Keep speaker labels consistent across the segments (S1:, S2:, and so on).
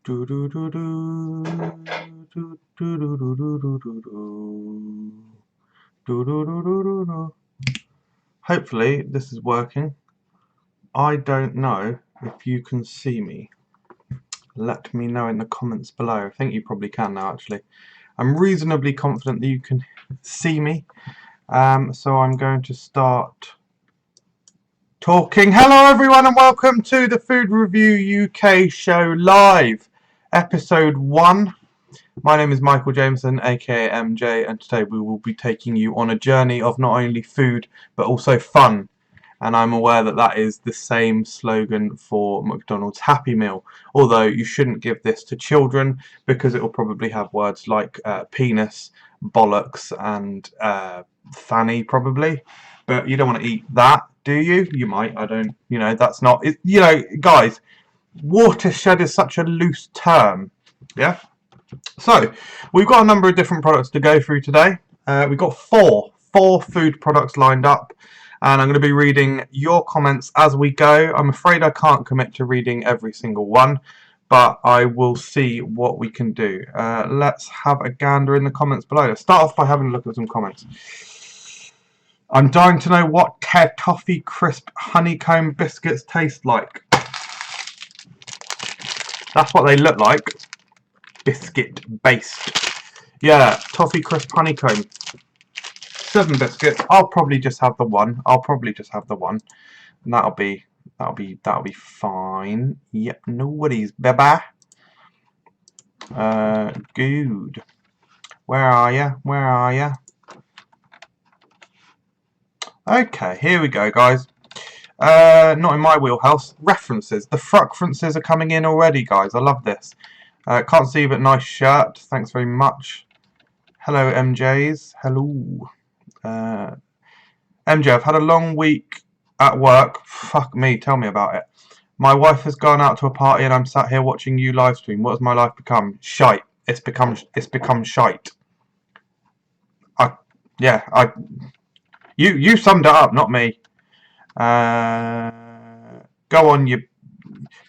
S1: Do do do do do do do do do do do do do do do do. Hopefully this is working. I don't know if you can see me. Let me know in the comments below. I think you probably can now actually. I'm reasonably confident that you can see me. So I'm going to start talking. Hello everyone and welcome to the Food Review UK show live, episode 1. My name is Michael Jameson, aka MJ, and today we will be taking you on a journey of not only food but also fun. And I'm aware that that is the same slogan for McDonald's Happy Meal, although you shouldn't give this to children because it will probably have words like penis, bollocks and fanny probably. But you don't want to eat that, do you? You might, I don't, that's not, guys, watershed is such a loose term, yeah? So, we've got a number of different products to go through today. We've got four food products lined up, and I'm going to be reading your comments as we go. I'm afraid I can't commit to reading every single one, but I will see what we can do. Let's have a gander in the comments below. Let's start off by having a look at some comments. I'm dying to know what Toffee Crisp honeycomb biscuits taste like. That's what they look like. Biscuit based. Yeah, Toffee Crisp honeycomb. 7 biscuits. I'll probably just have the one. And that'll be fine. Yep, no worries, baby. Good. Where are ya? Okay, here we go, guys. Not in my wheelhouse. References. The FRUK references are coming in already, guys. I love this. Can't see you, but nice shirt. Thanks very much. Hello, MJs. Hello. MJ, I've had a long week at work. Fuck me, tell me about it. My wife has gone out to a party and I'm sat here watching you live stream. What has my life become? Shite. It's become shite. You summed it up, not me. Go on, you.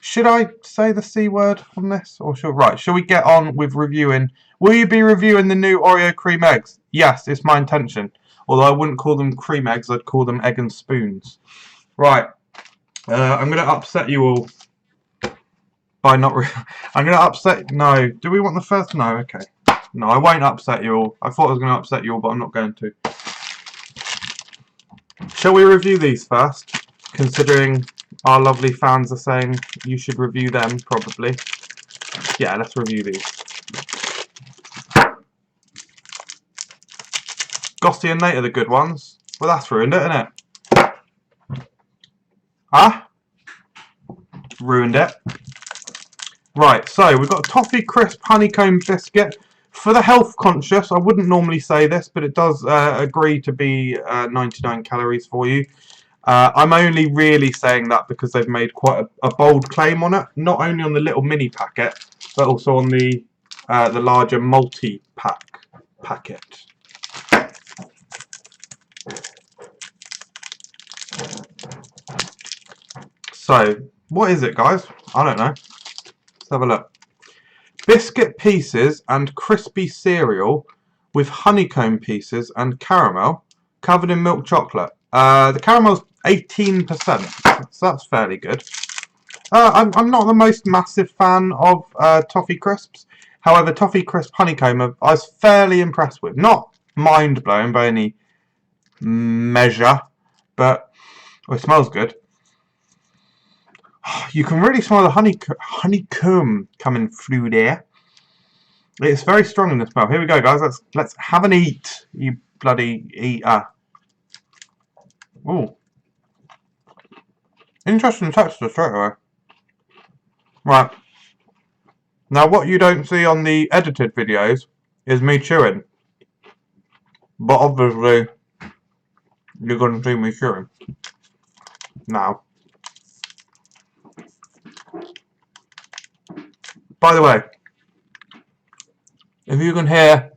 S1: Should I say the C word on this? Or shall we get on with reviewing? Will you be reviewing the new Oreo cream eggs? Yes, it's my intention. Although I wouldn't call them cream eggs, I'd call them egg and spoons. Right. I'm going to upset you all by not... I'm going to upset... No. Do we want the first? No, okay. No, I won't upset you all. I thought I was going to upset you all, but I'm not going to. Shall we review these first? Considering our lovely fans are saying you should review them, probably. Yeah, let's review these. Gossy and Nate are the good ones. Well, that's ruined it, isn't it? Huh? Ruined it. Right, so we've got Toffee Crisp honeycomb biscuit. For the health conscious, I wouldn't normally say this, but it does agree to be 99 calories for you. I'm only really saying that because they've made quite a bold claim on it. Not only on the little mini packet, but also on the larger multi-pack packet. So, what is it, guys? I don't know. Let's have a look. Biscuit pieces and crispy cereal with honeycomb pieces and caramel covered in milk chocolate. The caramel's 18%, so that's fairly good. I'm not the most massive fan of Toffee Crisps. However, Toffee Crisp honeycomb I was fairly impressed with. Not mind-blowing by any measure, but it smells good. You can really smell the honeycomb coming through there. It's very strong in the smell. Here we go, guys. Let's have an eat, you bloody eater. Ooh. Interesting texture straight away. Right. Now, what you don't see on the edited videos is me chewing. But obviously, you're going to see me chewing. Now. By the way, if you can hear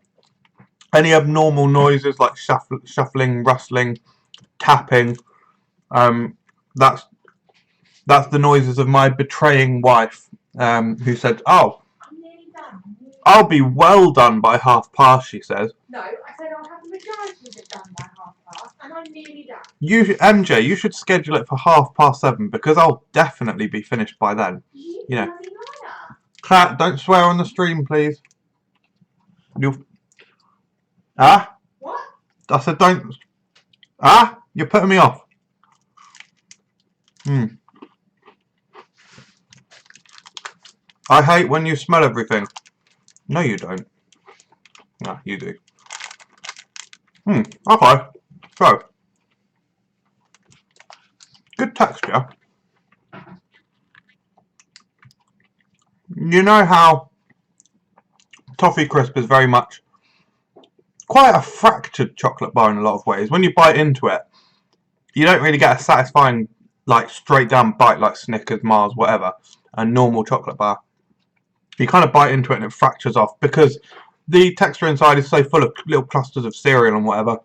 S1: any abnormal noises like shuffling, rustling, tapping, that's the noises of my betraying wife, who said, "Oh, I'll be well done by past, she says.
S2: No, I said I'll have the majority of it done by past, and I'm nearly done.
S1: MJ, you should schedule it for 7:30 because I'll definitely be finished by then.
S2: You
S1: know.
S2: bloody liar.
S1: Cat, don't swear on the stream, please. You'll... Ah?
S2: What?
S1: I said don't... Ah? You're putting me off. I hate when you smell everything. No, you don't. No, you do. Okay. So. Good texture. You know how Toffee Crisp is very much quite a fractured chocolate bar in a lot of ways. When you bite into it, you don't really get a satisfying, like, straight down bite like Snickers, Mars, whatever, a normal chocolate bar. You kind of bite into it and it fractures off because the texture inside is so full of little clusters of cereal and whatever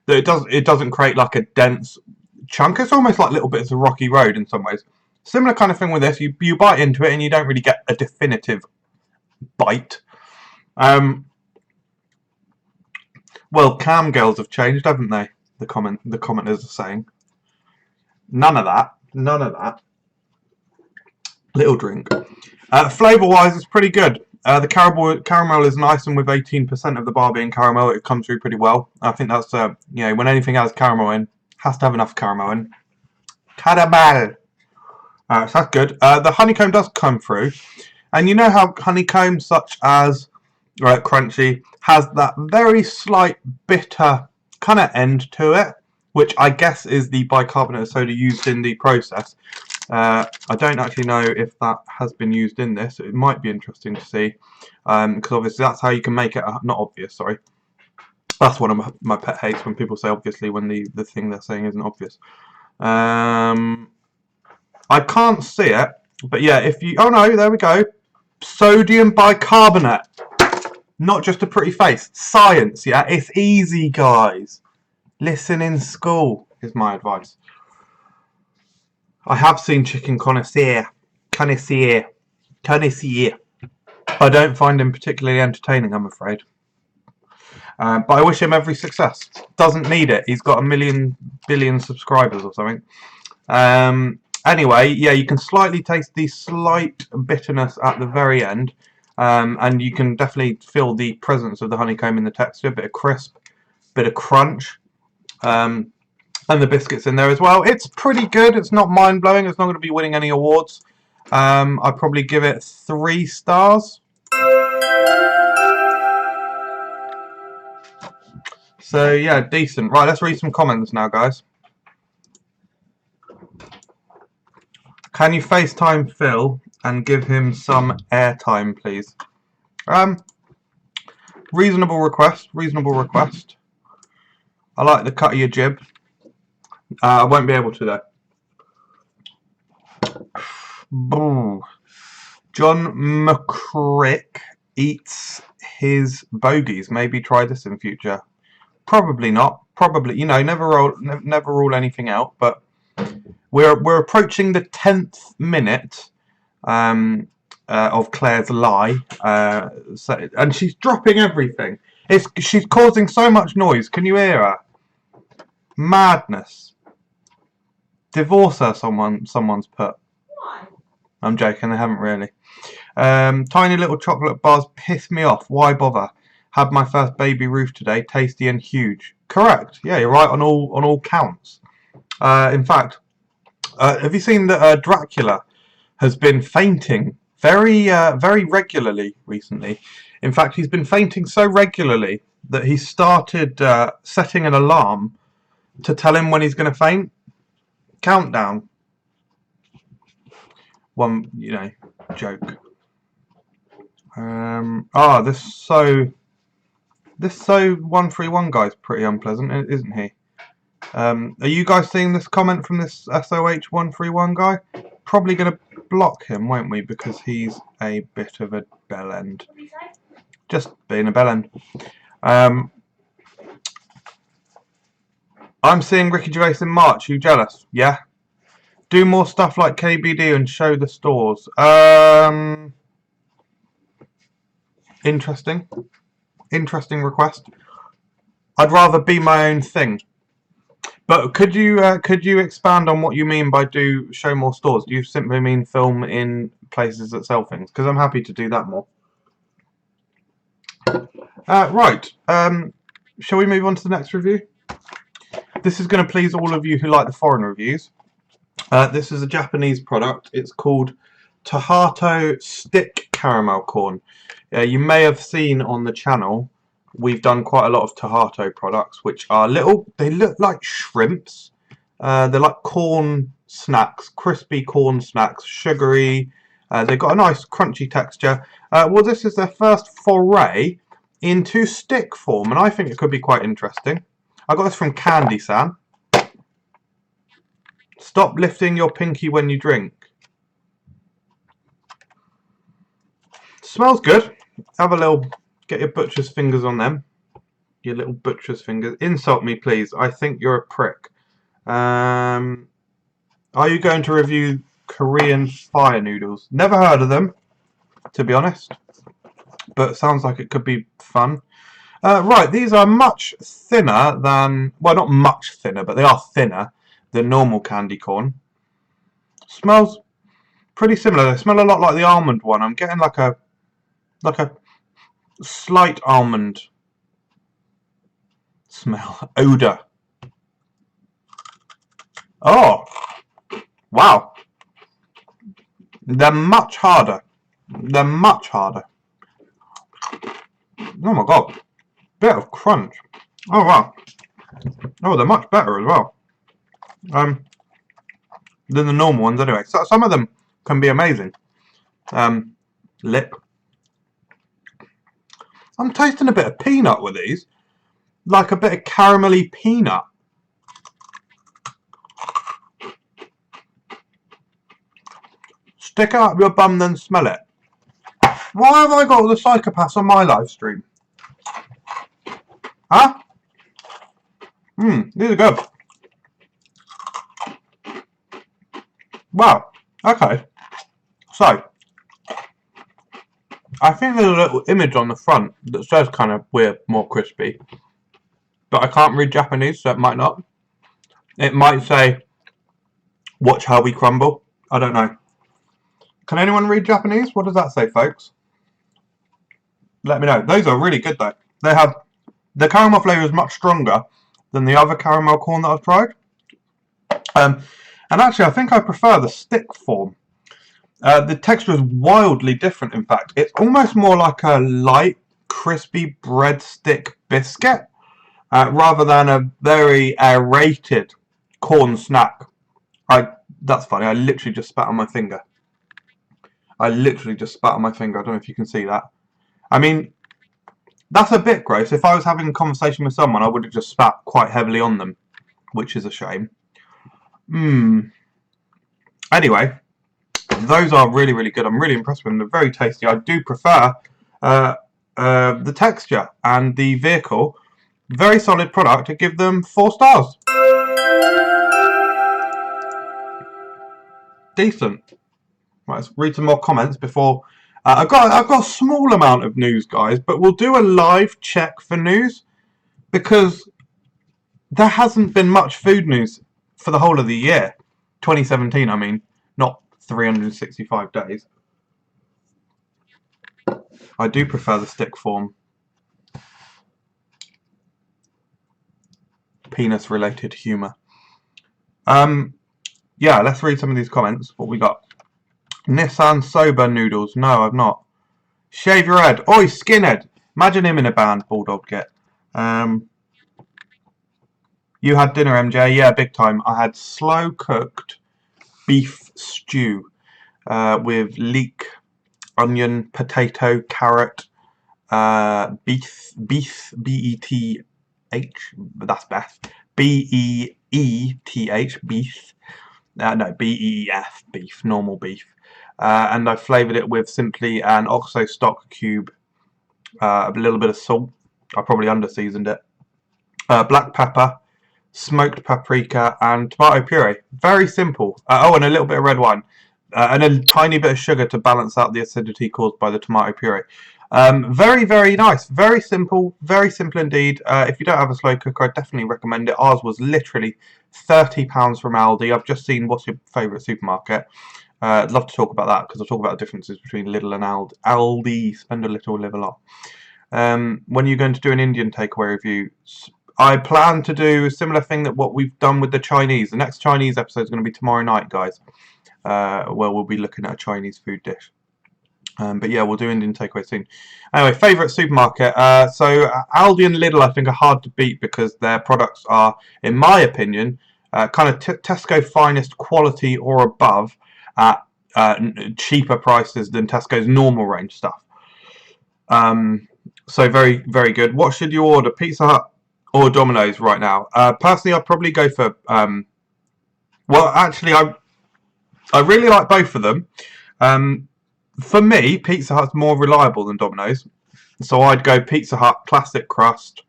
S1: that it doesn't create like a dense chunk. It's almost like little bits of rocky road in some ways. Similar kind of thing with this. You bite into it and you don't really get a definitive bite. Well, cam girls have changed, haven't they? The commenters are saying. None of that. None of that. Little drink. Flavour-wise, it's pretty good. The caramel is nice, and with 18% of the bar being caramel, it comes through pretty well. I think that's, you know, when anything has caramel in, has to have enough caramel in. Caramel! So that's good. The honeycomb does come through. And you know how honeycomb, such as crunchy, has that very slight bitter kind of end to it, which I guess is the bicarbonate of soda used in the process. I don't actually know if that has been used in this. It might be interesting to see, because obviously that's how you can make it. Not obvious, sorry. That's one of my pet hates, when people say obviously when the thing they're saying isn't obvious. I can't see it, but yeah, if you... Oh no, there we go. Sodium bicarbonate. Not just a pretty face. Science, yeah? It's easy, guys. Listen in school is my advice. I have seen Chicken Connoisseur. I don't find him particularly entertaining, I'm afraid. But I wish him every success. Doesn't need it. He's got 1 billion subscribers or something. Anyway, yeah, you can slightly taste the slight bitterness at the very end. And you can definitely feel the presence of the honeycomb in the texture. A bit of crisp, bit of crunch. And the biscuits in there as well. It's pretty good. It's not mind-blowing. It's not going to be winning any awards. I'd probably give it 3 stars. So, yeah, decent. Right, let's read some comments now, guys. Can you FaceTime Phil and give him some airtime, please? Reasonable request. Reasonable request. I like the cut of your jib. I won't be able to though. John McCrick eats his bogies. Maybe try this in future. Probably not. Probably, you know, never rule anything out. But we're approaching the 10th minute of Claire's lie, and she's dropping everything. She's causing so much noise. Can you hear her? Madness. Divorce her, someone's put.
S2: Why?
S1: I'm joking, they haven't really. Tiny little chocolate bars piss me off. Why bother? Had my first baby Ruth today. Tasty and huge. Correct. Yeah, you're right on all counts. In fact, have you seen that Dracula has been fainting very regularly recently? In fact, he's been fainting so regularly that he started setting an alarm to tell him when he's going to faint. Countdown. One, you know, joke. This so 131 guy's pretty unpleasant, isn't he? Are you guys seeing this comment from this SOH 131 guy? Probably going to block him, won't we? Because he's a bit of a bellend. Just being a bellend. I'm seeing Ricky Gervais in March. You jealous? Yeah. Do more stuff like KBD and show the stores. Interesting. Interesting request. I'd rather be my own thing. But could you expand on what you mean by show more stores? Do you simply mean film in places that sell things? Because I'm happy to do that more. Right. Shall we move on to the next review? This is going to please all of you who like the foreign reviews. This is a Japanese product. It's called Tohato Stick Caramel Corn. You may have seen on the channel we've done quite a lot of Tohato products, which are they look like shrimps. They're like corn snacks, crispy corn snacks, sugary. They've got a nice crunchy texture. Well, this is their first foray into stick form, and I think it could be quite interesting. I got this from Candy-san. Stop lifting your pinky when you drink. Smells good. Get your butcher's fingers on them. Your little butcher's fingers. Insult me, please. I think you're a prick. Are you going to review Korean fire noodles? Never heard of them, to be honest. But it sounds like it could be fun. Right, these are much thinner than... Well, not much thinner, but they are thinner than normal candy corn. Smells pretty similar. They smell a lot like the almond one. I'm getting like a slight almond smell. Odour. Oh! Wow. They're much harder. They're much harder. Oh my god. Bit of crunch. Oh wow. Oh, they're much better as well. Than the normal ones anyway. So some of them can be amazing. Lip. I'm tasting a bit of peanut with these. Like a bit of caramelly peanut. Stick it up your bum then smell it. Why have I got all the psychopaths on my live stream? Huh? These are good. Wow. Okay. So, I think there's a little image on the front that says kind of we're more crispy. But I can't read Japanese, so it might not. It might say, watch how we crumble. I don't know. Can anyone read Japanese? What does that say, folks? Let me know. Those are really good, though. They have... The caramel flavour is much stronger than the other caramel corn that I've tried. And actually, I think I prefer the stick form. The texture is wildly different, in fact. It's almost more like a light, crispy breadstick biscuit, rather than a very aerated corn snack. That's funny, I literally just spat on my finger. I literally just spat on my finger. I don't know if you can see that. I mean, that's a bit gross. If I was having a conversation with someone, I would have just spat quite heavily on them, which is a shame. Anyway, those are really, really good. I'm really impressed with them. They're very tasty. I do prefer the texture and the vehicle. Very solid product. I give them 4 stars. Decent. Right, let's read some more comments before... I've got a small amount of news, guys, but we'll do a live check for news because there hasn't been much food news for the whole of the year. 2017, I mean, not 365 days. I do prefer the stick form. Penis-related humour. Yeah, let's read some of these comments. What we got? Nissan Soba Noodles. No, I've not. Shave your head. Oi, skinhead. Imagine him in a band, Bulldog Get. You had dinner, MJ? Yeah, big time. I had slow-cooked beef stew with leek, onion, potato, carrot, beef, B-E-T-H. That's Beth. B-E-E-T-H, beef. No, B-E-E-F, beef, normal beef. And I flavoured it with simply an OXO stock cube, a little bit of salt. I probably under-seasoned it. Black pepper, smoked paprika, and tomato puree. Very simple. Oh, and a little bit of red wine. And a tiny bit of sugar to balance out the acidity caused by the tomato puree. Very, very nice. Very simple indeed. If you don't have a slow cooker, I definitely recommend it. Ours was literally £30 from Aldi. I've just seen what's your favourite supermarket. I'd love to talk about that because I'll talk about the differences between Lidl and Aldi. Spend a little, live a lot. When you're going to do an Indian takeaway review, I plan to do a similar thing that what we've done with the Chinese. The next Chinese episode is going to be tomorrow night, guys, where we'll be looking at a Chinese food dish. But yeah, we'll do Indian takeaway soon. Anyway, favourite supermarket. So Aldi and Lidl, I think, are hard to beat because their products are, in my opinion, kind of Tesco finest quality or above at cheaper prices than Tesco's normal range stuff. So very, very good. What should you order? Pizza Hut or Domino's right now? Personally, I'd probably go for. Well, actually, I really like both of them. For me, Pizza Hut's more reliable than Domino's, so I'd go Pizza Hut classic crust,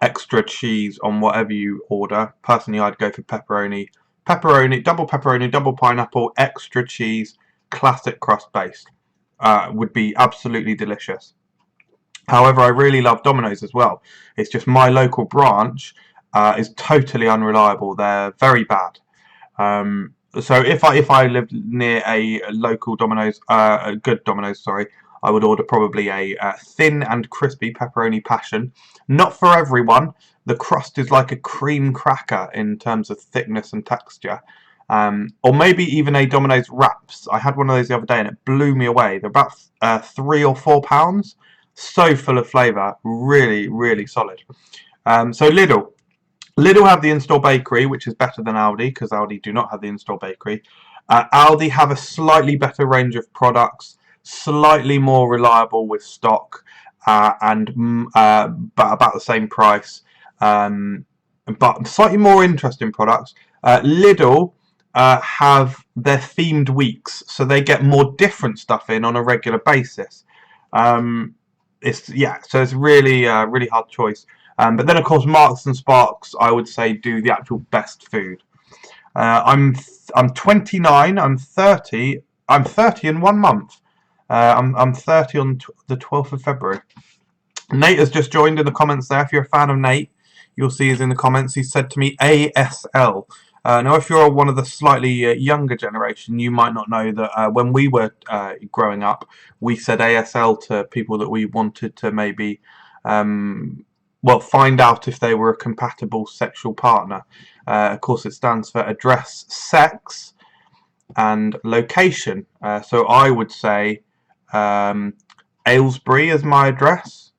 S1: extra cheese on whatever you order. Personally, I'd go for pepperoni, double pineapple, extra cheese, classic crust based. Would be absolutely delicious. However, I really love Domino's as well. It's just my local branch is totally unreliable. They're very bad. So if I lived near a local Domino's, a good Domino's, sorry, I would order probably a thin and crispy pepperoni passion. Not for everyone. The crust is like a cream cracker in terms of thickness and texture. Or maybe even a Domino's wraps. I had one of those the other day and it blew me away. They're about £3 or £4. So full of flavour. Really, really solid. So Lidl. Lidl have the in-store bakery, which is better than Aldi, because Aldi do not have the in-store bakery. Aldi have a slightly better range of products, slightly more reliable with stock, and but about the same price, but slightly more interesting products. Lidl have their themed weeks, so they get more different stuff in on a regular basis. So it's really really hard choice. But then, of course, Marks and Sparks, I would say, do the actual best food. I'm 29. I'm 30. I'm 30 in 1 month. I'm 30 on the 12th of February. Nate has just joined in the comments there. If you're a fan of Nate, you'll see he's in the comments. He said to me ASL. Now, if you're one of the slightly younger generation, you might not know that when we were growing up, we said ASL to people that we wanted to maybe find out if they were a compatible sexual partner. Of course, it stands for address, sex, and location. So I would say Aylesbury is my address.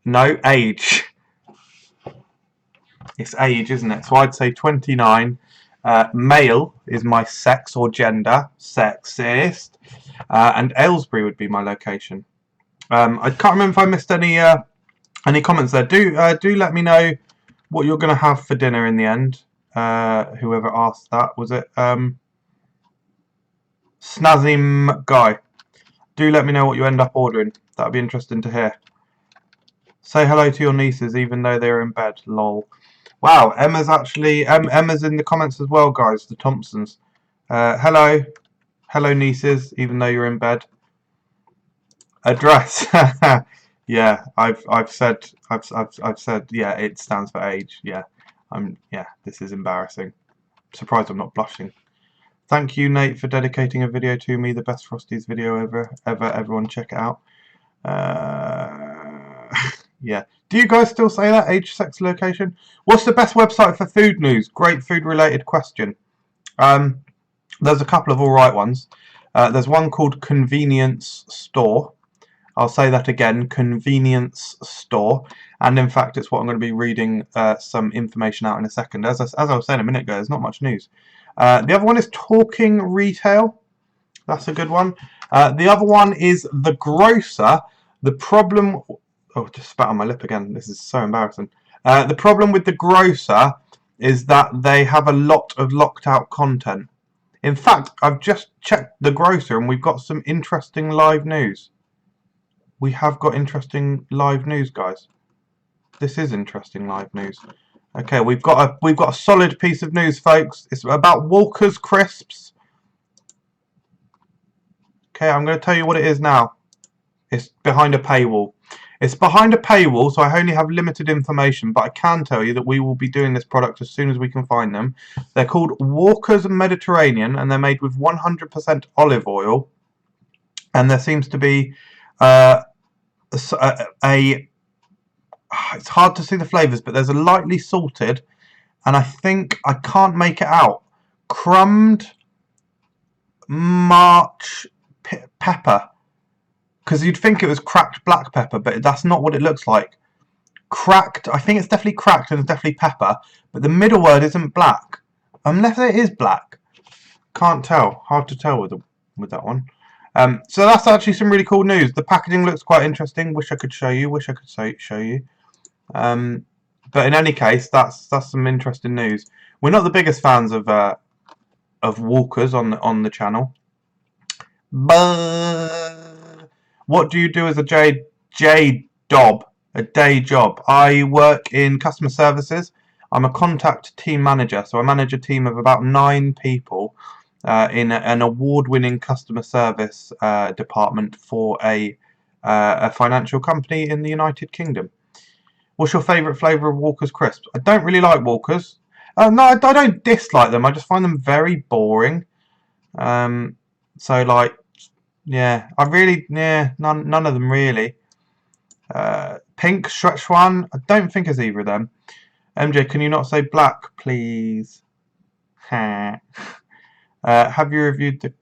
S1: No, age. It's age, isn't it? So I'd say 29. Male is my sex or gender, sexist. And Aylesbury would be my location. I can't remember if I missed any comments there. Do let me know what you're going to have for dinner in the end. Whoever asked that, was it Snazim Guy? Do let me know what you end up ordering. That would be interesting to hear. Say hello to your nieces even though they're in bed. Lol. Wow, Emma's actually Emma's in the comments as well, guys. The Thompsons. Hello nieces, even though you're in bed. Address. Yeah, I've said yeah, it stands for age. Yeah, this is embarrassing. Surprised I'm not blushing. Thank you, Nate, for dedicating a video to me. The best Frosties video ever. Everyone check it out. Yeah. Do you guys still say that? Age, sex, location? What's the best website for food news? Great food related question. There's a couple of alright ones. There's one called Convenience Store. I'll say that again, Convenience Store. And in fact, it's what I'm going to be reading some information out in a second. As I was saying a minute ago, there's not much news. The other one is Talking Retail. That's a good one. The other one is The Grocer. The problem... Oh, just spat on my lip again. This is so embarrassing. The problem with The Grocer is that they have a lot of locked out content. In fact, I've just checked The Grocer and we've got some interesting live news. We have got interesting live news, guys. This is interesting live news. Okay, we've got a solid piece of news, folks. It's about Walker's Crisps. Okay, I'm going to tell you what it is now. It's behind a paywall. It's behind a paywall, so I only have limited information, but I can tell you that we will be doing this product as soon as we can find them. They're called Walker's Mediterranean, and they're made with 100% olive oil. And there seems to be it's hard to see the flavours, but there's a lightly salted, and I think, I can't make it out, crumbed March pepper. Because you'd think it was cracked black pepper, but that's not what it looks like. Cracked, I think it's definitely cracked and it's definitely pepper, but the middle word isn't black. Unless it is black. Can't tell. Hard to tell with that one. So that's actually some really cool news. The packaging looks quite interesting. Wish I could show you. Wish I could show you. But in any case, that's some interesting news. We're not the biggest fans of Walkers on the channel. But what do you do as a day job? I work in customer services. I'm a contact team manager, so I manage a team of about 9 people in an award-winning customer service department for a financial company in the United Kingdom. What's your favourite flavour of Walker's Crisps? I don't really like Walker's. No, I don't dislike them. I just find them very boring. So like, yeah, none of them really. Pink Szechuan, I don't think it's either of them. MJ, can you not say black, please? Have you reviewed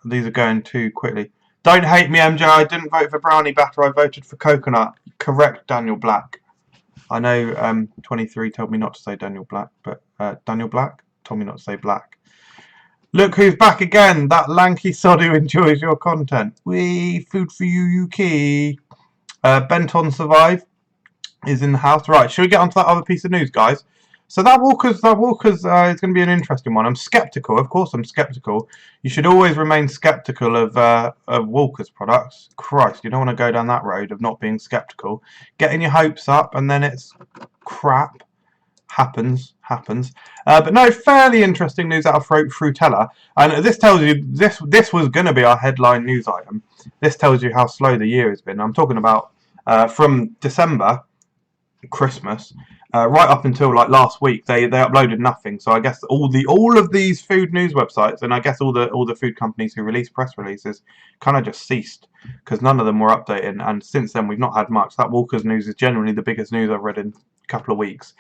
S1: these are going too quickly. Don't hate me, MJ. I didn't vote for brownie batter. I voted for coconut. Correct, Daniel Black. I know 23 told me not to say Daniel Black, but Daniel Black told me not to say black. Look who's back again. That lanky sod who enjoys your content. Wee, food for you, UK. Benton Survive is in the house. Right, should we get onto that other piece of news, guys? So that Walker's is going to be an interesting one. I'm skeptical. Of course I'm skeptical. You should always remain skeptical of Walker's products. Christ, you don't want to go down that road of not being skeptical. Getting your hopes up and then it's crap. Happens. But no, fairly interesting news out of Frutella. And this tells you, this was going to be our headline news item. This tells you how slow the year has been. I'm talking about from December, Christmas, right up until like last week, they uploaded nothing. So I guess all of these food news websites, and I guess all the food companies who release press releases, kind of just ceased because none of them were updating. And since then, we've not had much. That Walker's news is generally the biggest news I've read in a couple of weeks.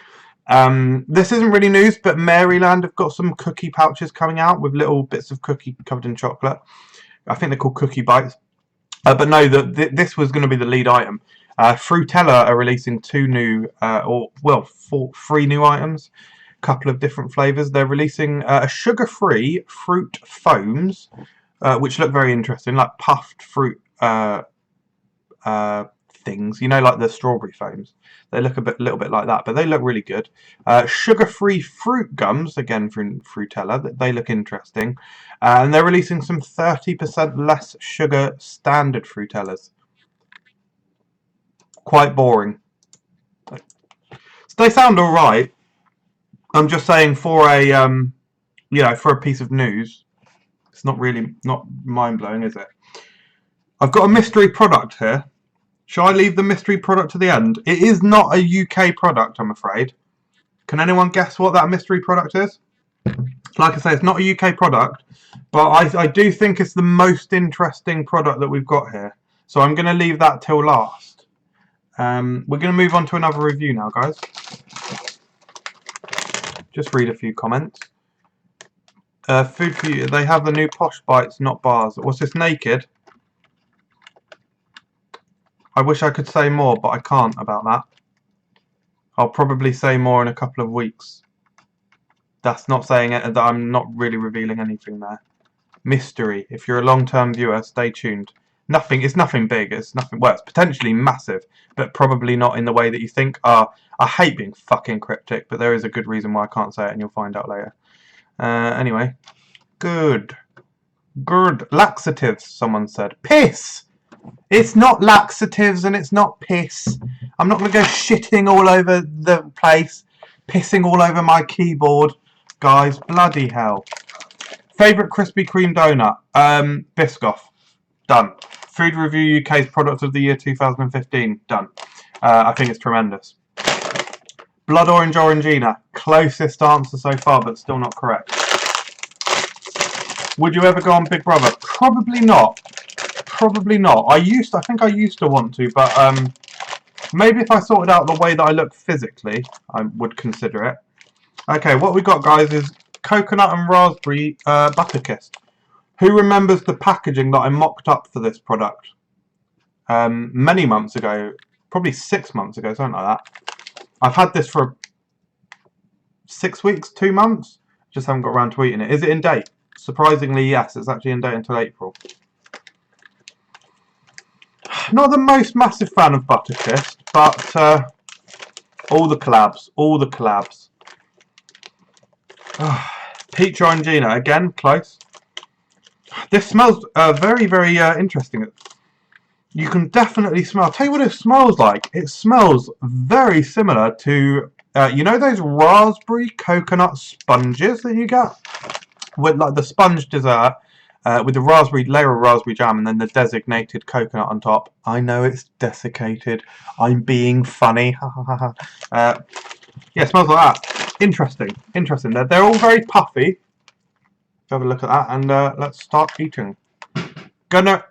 S1: This isn't really news, but Maryland have got some cookie pouches coming out with little bits of cookie covered in chocolate. I think they're called Cookie Bites. But no, this was going to be the lead item. Frutella are releasing 3 new items, a couple of different flavours. They're releasing a sugar-free fruit foams, which look very interesting, like puffed fruit things, you know, like the strawberry foams. They look little bit like that, but they look really good. Sugar-free fruit gums, again from Frutella, they look interesting. And they're releasing some 30% less sugar standard Frutellas. Quite boring. So they sound alright. I'm just saying for a for a piece of news, it's not mind-blowing, is it? I've got a mystery product here. Shall I leave the mystery product to the end? It is not a UK product, I'm afraid. Can anyone guess what that mystery product is? Like I say, it's not a UK product, but I do think it's the most interesting product that we've got here. So I'm going to leave that till last. We're going to move on to another review now, guys. Just read a few comments. Food for you. They have the new Posh Bites, not bars. What's this, naked? I wish I could say more, but I can't about that. I'll probably say more in a couple of weeks. That's not saying it, that I'm not really revealing anything there. Mystery. If you're a long-term viewer, stay tuned. It's nothing big. It's nothing. Well, it's potentially massive, but probably not in the way that you think. I hate being fucking cryptic, but there is a good reason why I can't say it, and you'll find out later. Anyway, good. Laxatives. Someone said. Piss. It's not laxatives and it's not piss. I'm not going to go shitting all over the place, pissing all over my keyboard, guys. Bloody hell. Favourite Krispy Kreme donut? Biscoff. Done. Food Review UK's product of the year 2015. Done. I think it's tremendous. Blood Orange Orangina. Closest answer so far, but still not correct. Would you ever go on Big Brother? Probably not. Probably not. I think I used to want to, but maybe if I sorted out the way that I look physically, I would consider it. Okay, what we got, guys, is coconut and raspberry Butterkist. Who remembers the packaging that I mocked up for this product many months ago? Probably 6 months ago, something like that. I've had this for 6 weeks, 2 months. Just haven't got around to eating it. Is it in date? Surprisingly, yes. It's actually in date until April. Not the most massive fan of Butterkist, but all the collabs. All the collabs. Peach Orangina. Again, close. This smells very, very interesting. You can definitely smell. I'll tell you what it smells like. It smells very similar to, you know those raspberry coconut sponges that you get? With like the sponge dessert, with the raspberry layer of raspberry jam and then the designated coconut on top. I know it's desiccated. I'm being funny. Yeah, it smells like that. Interesting. Interesting. They're all very puffy. Let's have a look at that and let's start eating. Gonna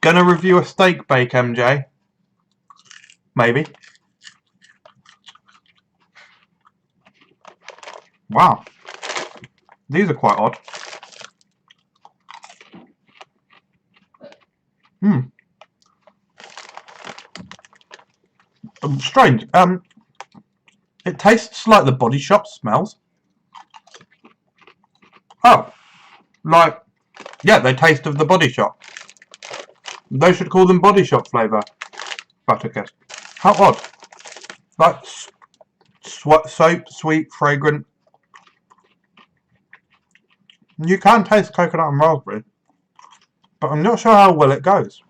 S1: review a steak bake, MJ. Maybe. Wow. These are quite odd. Strange. It tastes like the Body Shop smells. Oh. Like, yeah, they taste of the Body Shop. They should call them Body Shop flavour Butterkist. How odd. Like soap, sweet, fragrant. You can taste coconut and raspberry, but I'm not sure how well it goes.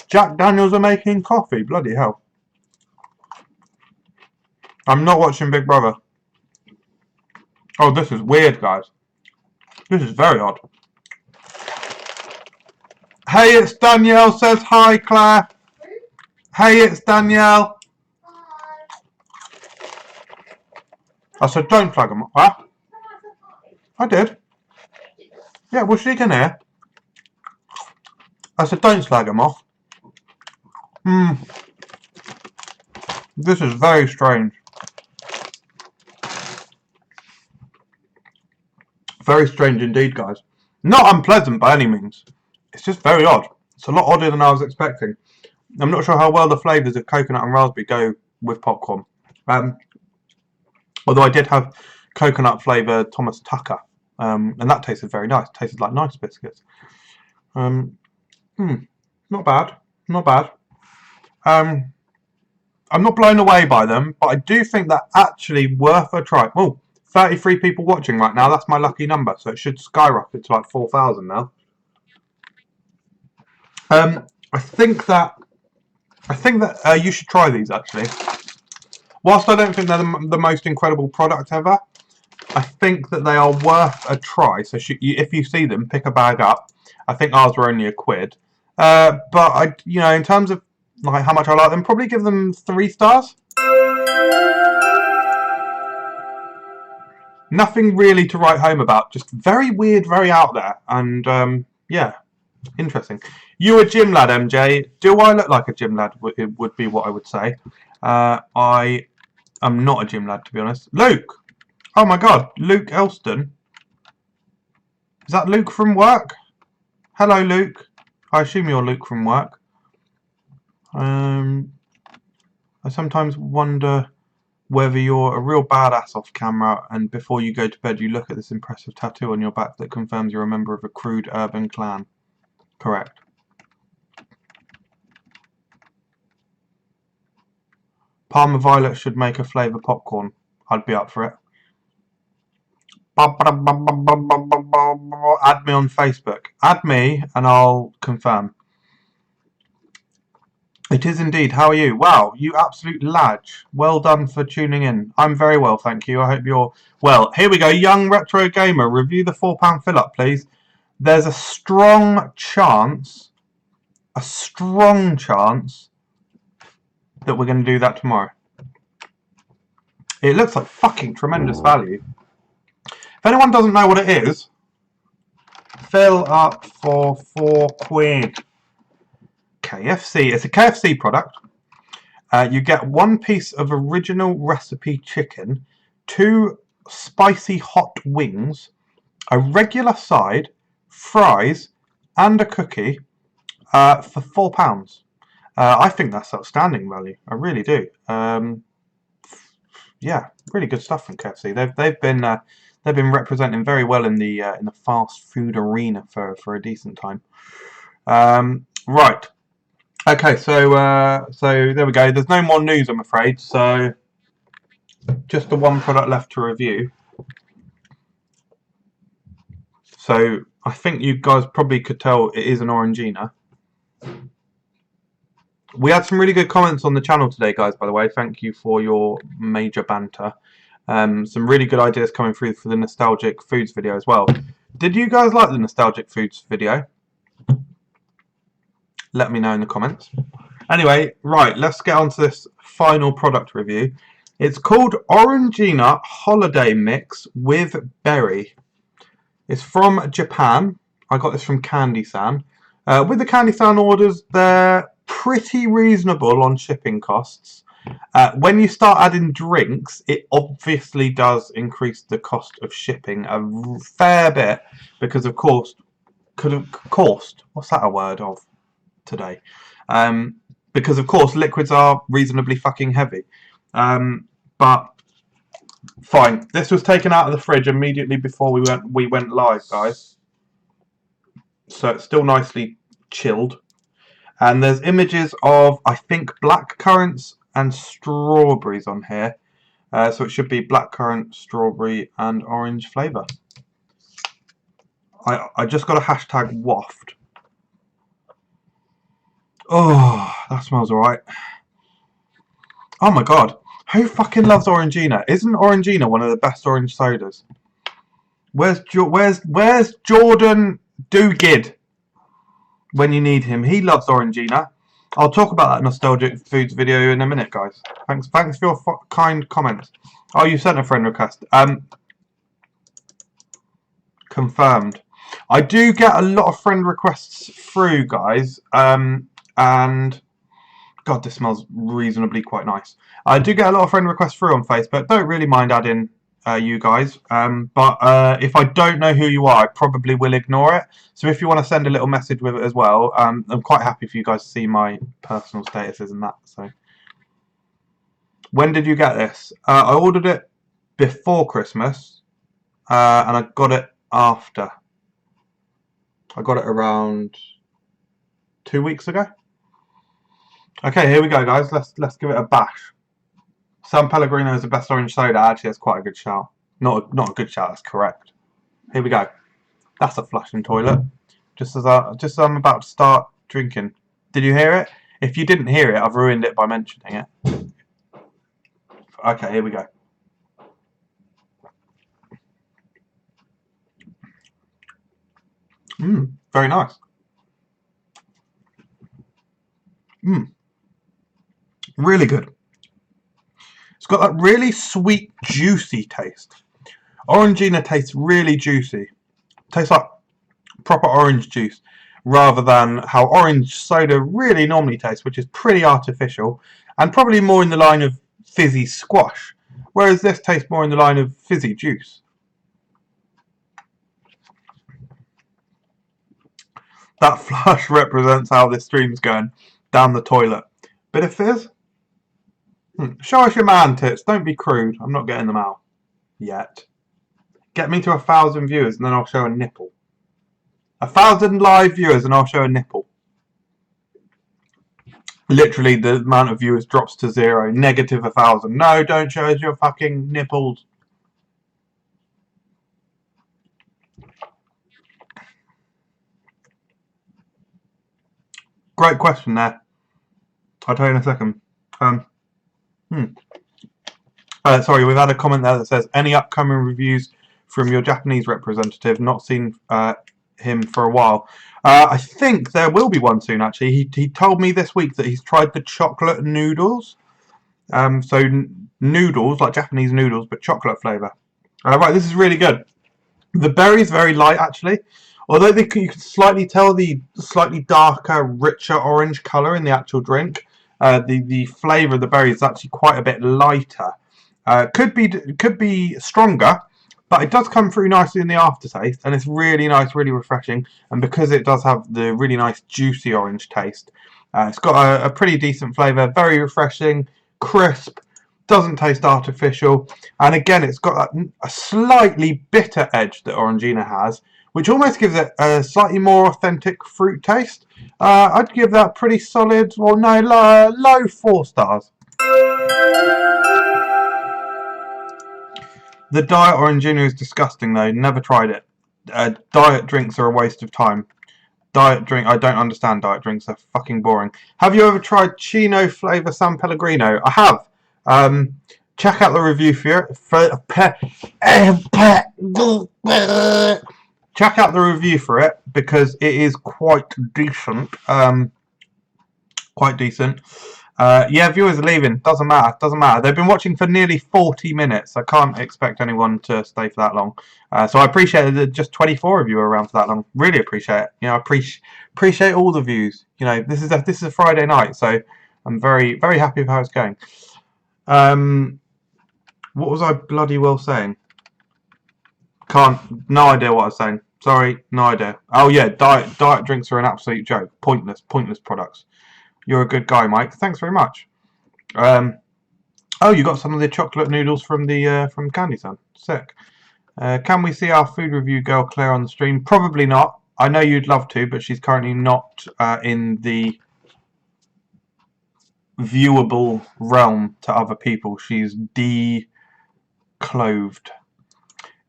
S1: Jack Daniels are making coffee. Bloody hell. I'm not watching Big Brother. Oh, this is weird, guys. This is very odd. Hey, it's Danielle, says hi, Claire. Hey, it's Danielle.
S2: Hi.
S1: I said, don't flag them. Huh? I did. Yeah, well, she can hear. I said, don't slag them off. This is very strange. Very strange indeed, guys. Not unpleasant by any means. It's just very odd. It's a lot odder than I was expecting. I'm not sure how well the flavours of coconut and raspberry go with popcorn. Although I did have coconut flavoured Thomas Tucker, and that tasted very nice. It tasted like nice biscuits. Not bad. Not bad. I'm not blown away by them, but I do think they're actually worth a try. Oh, 33 people watching right now. That's my lucky number, so it should skyrocket to like 4,000 now. I think that you should try these actually. Whilst I don't think they're the most incredible product ever, I think that they are worth a try. So if you see them, pick a bag up. I think ours were only £1. But in terms of like how much I like them, probably give them 3 stars. Nothing really to write home about. Just very weird, very out there, and yeah, interesting. You a gym lad, MJ? Do I look like a gym lad? It would be what I would say. I am not a gym lad, to be honest. Luke! Oh my god, Luke Elston. Is that Luke from work? Hello, Luke. I assume you're Luke from work. I sometimes wonder whether you're a real badass off camera and before you go to bed you look at this impressive tattoo on your back that confirms you're a member of a crude urban clan. Correct. Parma Violet should make a flavour popcorn. I'd be up for it. Add me on Facebook. Add me and I'll confirm. It is indeed. How are you? Wow, you absolute lad. Well done for tuning in. I'm very well, thank you. I hope you're well. Here we go. Young Retro Gamer. Review the £4 fill-up, please. there's a strong chance that we're going to do that tomorrow. It looks like fucking tremendous value. If anyone doesn't know what it is, fill up for £4. KFC. It's a KFC product. You get 1 piece of original recipe chicken, 2 spicy hot wings, a regular side, fries, and a cookie for £4. I think that's outstanding value. I really do. Yeah, really good stuff from KFC. They've been representing very well in the fast food arena for a decent time. Right. Okay, so there we go. There's no more news, I'm afraid. So just the one product left to review. So I think you guys probably could tell it is an Orangina. We had some really good comments on the channel today, guys, by the way. Thank you for your major banter. Some really good ideas coming through for the nostalgic foods video as well. Did you guys like the nostalgic foods video? Let me know in the comments. Anyway, right, let's get on to this final product review. It's called Orangina Holiday Mix with Berry. It's from Japan. I got this from Candy-san. With the Candy-san orders, they're pretty reasonable on shipping costs. When you start adding drinks, it obviously does increase the cost of shipping a fair bit because, of course, what's that a word of today? Because, of course, liquids are reasonably fucking heavy. But fine. This was taken out of the fridge immediately before we went live, guys. So it's still nicely chilled. And there's images of, I think, black currants and strawberries on here. So it should be blackcurrant, strawberry, and orange flavour. I just got a hashtag waft. Oh, that smells alright. Oh my god. Who fucking loves Orangina? Isn't Orangina one of the best orange sodas? Where's Jordan Dugid when you need him? He loves Orangina. I'll talk about that nostalgic foods video in a minute, guys. Thanks for your kind comments. Oh, you sent a friend request. Confirmed. I do get a lot of friend requests through, guys. And God, this smells reasonably quite nice. I do get a lot of friend requests through on Facebook. Don't really mind adding you guys. But if I don't know who you are, I probably will ignore it. So if you want to send a little message with it as well, I'm quite happy for you guys to see my personal statuses and that. So, when did you get this? I ordered it before Christmas, and I got it after. I got it around 2 weeks ago. Okay, here we go, guys. Let's give it a bash. San Pellegrino is the best orange soda. Actually, that's quite a good shout. Not a good shout. That's correct. Here we go. That's a flushing toilet. Just as I'm about to start drinking. Did you hear it? If you didn't hear it, I've ruined it by mentioning it. Okay, here we go. Very nice. Really good. It's got that really sweet, juicy taste. Orangina tastes really juicy. Tastes like proper orange juice rather than how orange soda really normally tastes, which is pretty artificial and probably more in the line of fizzy squash, whereas this tastes more in the line of fizzy juice. That flush represents how this stream's going down the toilet. Bit of fizz? Show us your man tits. Don't be crude. I'm not getting them out. Yet. Get me to 1,000 viewers and then I'll show a nipple. 1,000 live viewers and I'll show a nipple. Literally the amount of viewers drops to 0. Negative 1,000. No, don't show us your fucking nipples. Great question there. I'll tell you in a second. Sorry, we've had a comment there that says, any upcoming reviews from your Japanese representative? Not seen him for a while. I think there will be one soon. Actually, he told me this week that he's tried the chocolate noodles. Noodles like Japanese noodles, but chocolate flavour. Right, this is really good. The berry's very light actually, although you can slightly tell the slightly darker, richer orange colour in the actual drink. The flavour of the berry is actually quite a bit lighter. Could be stronger, but it does come through nicely in the aftertaste, and it's really nice, really refreshing. And because it does have the really nice juicy orange taste, it's got a pretty decent flavour, very refreshing, crisp. Doesn't taste artificial, and again it's got a slightly bitter edge that Orangina has, which almost gives it a slightly more authentic fruit taste. I'd give that pretty solid, well no, low 4 stars. The diet Orangina is disgusting though, never tried it. Diet drinks are a waste of time. I don't understand diet drinks, they're fucking boring. Have you ever tried Chino flavour San Pellegrino? I have. Check out the review for it. Check out the review for it because it is quite decent. Quite decent. Yeah, viewers are leaving. Doesn't matter. Doesn't matter. They've been watching for nearly 40 minutes. I can't expect anyone to stay for that long. So I appreciate that just 24 of you are around for that long. Really appreciate it. You know, I appreciate all the views. You know, this is a Friday night, so I'm very happy with how it's going. What was I bloody well saying? No idea what I was saying. Sorry, no idea. Oh yeah, diet drinks are an absolute joke. Pointless products. You're a good guy, Mike. Thanks very much. Oh, you got some of the chocolate noodles from Candy Sun. Sick. Can we see our food review girl Claire on the stream? Probably not. I know you'd love to, but she's currently not in the viewable realm to other people. She's declothed.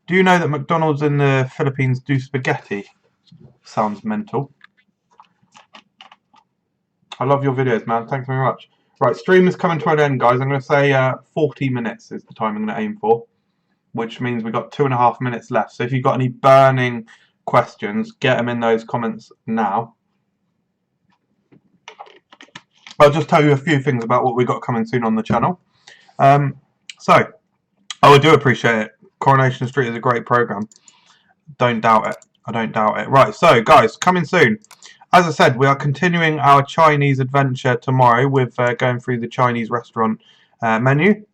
S1: Do you know that McDonald's in the Philippines do spaghetti? Sounds mental. I love your videos, man. Thanks very much. Right, stream is coming to an end, guys. I'm going to say 40 minutes is the time I'm going to aim for, which means we've got 2.5 minutes left. So if you've got any burning questions, get them in those comments now. I'll just tell you a few things about what we've got coming soon on the channel. I do appreciate it. Coronation Street is a great program. Don't doubt it. I don't doubt it. Right, so guys, coming soon. As I said, we are continuing our Chinese adventure tomorrow with going through the Chinese restaurant menu.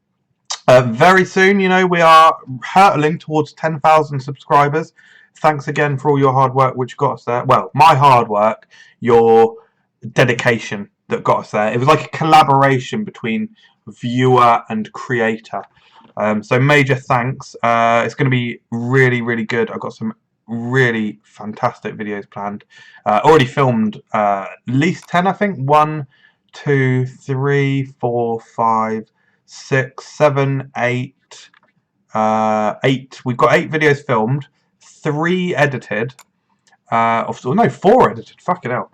S1: Very soon, you know, we are hurtling towards 10,000 subscribers. Thanks again for all your hard work which got us there. Well, my hard work, your dedication that got us there. It was like a collaboration between viewer and creator. So major thanks. It's going to be really good. I've got some really fantastic videos planned. Already filmed at least 10, I think. 1, 2, 3, 4, 5, 6, 7, 8. 8. We've got 8 videos filmed, 3 edited. No, 4 edited. Fucking hell.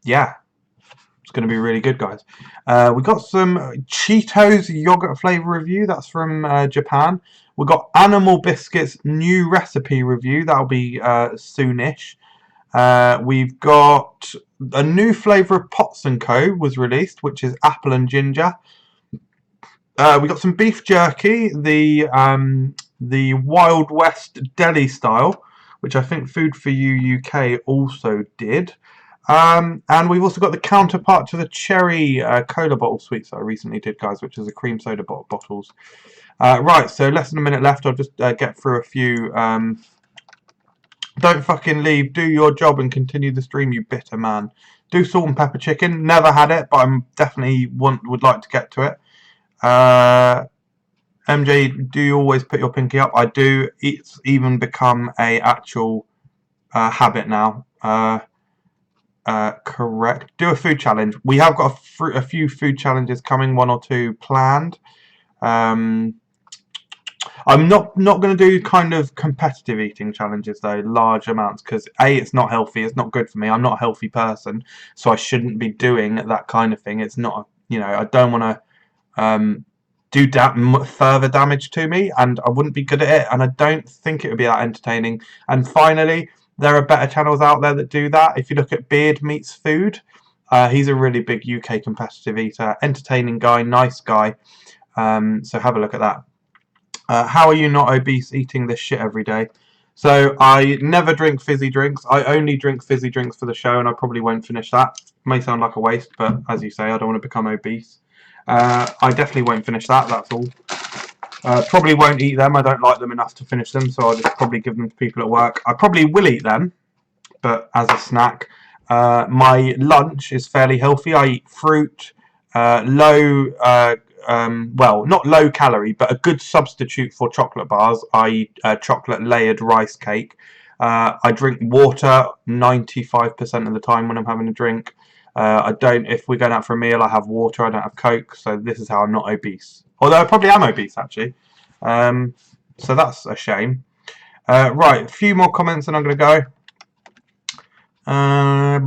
S1: Yeah. It's going to be really good, guys. We got some Cheetos yogurt flavour review. That's from Japan. We've got Animal Biscuits new recipe review. That'll be soonish. We've got a new flavour of Pots & Co. was released, which is apple and ginger. We got some beef jerky, the Wild West deli style, which I think Food For You UK also did. And we've also got the counterpart to the cherry cola bottle sweets that I recently did, guys, which is the cream soda bottles. Right, so less than a minute left. I'll just get through a few. Don't fucking leave. Do your job and continue the stream, you bitter man. Do salt and pepper chicken. Never had it, but I'm definitely would like to get to it. MJ, do you always put your pinky up? I do. It's even become a actual habit now. Correct. Do a food challenge. We have got a few food challenges coming, 1 or 2 planned. I'm not going to do kind of competitive eating challenges though, large amounts, because A, it's not healthy, it's not good for me. I'm not a healthy person, so I shouldn't be doing that kind of thing. It's not, you know, I don't want to do further damage to me, and I wouldn't be good at it, and I don't think it would be that entertaining. And finally, there are better channels out there that do that. If you look at Beard Meets Food, he's a really big UK competitive eater, entertaining guy, nice guy. So have a look at that. How are you not obese eating this shit every day? So I never drink fizzy drinks. I only drink fizzy drinks for the show, and I probably won't finish that. May sound like a waste, but as you say, I don't want to become obese. I definitely won't finish that, that's all. Probably won't eat them. I don't like them enough to finish them, so I'll just probably give them to people at work. I probably will eat them, but as a snack. My lunch is fairly healthy. I eat fruit, well, not low calorie, but a good substitute for chocolate bars. I eat chocolate layered rice cake. I drink water 95% of the time when I'm having a drink. If we're going out for a meal, I have water, I don't have Coke, so this is how I'm not obese. Although I probably am obese, actually. So that's a shame. Right, a few more comments and I'm going to go. How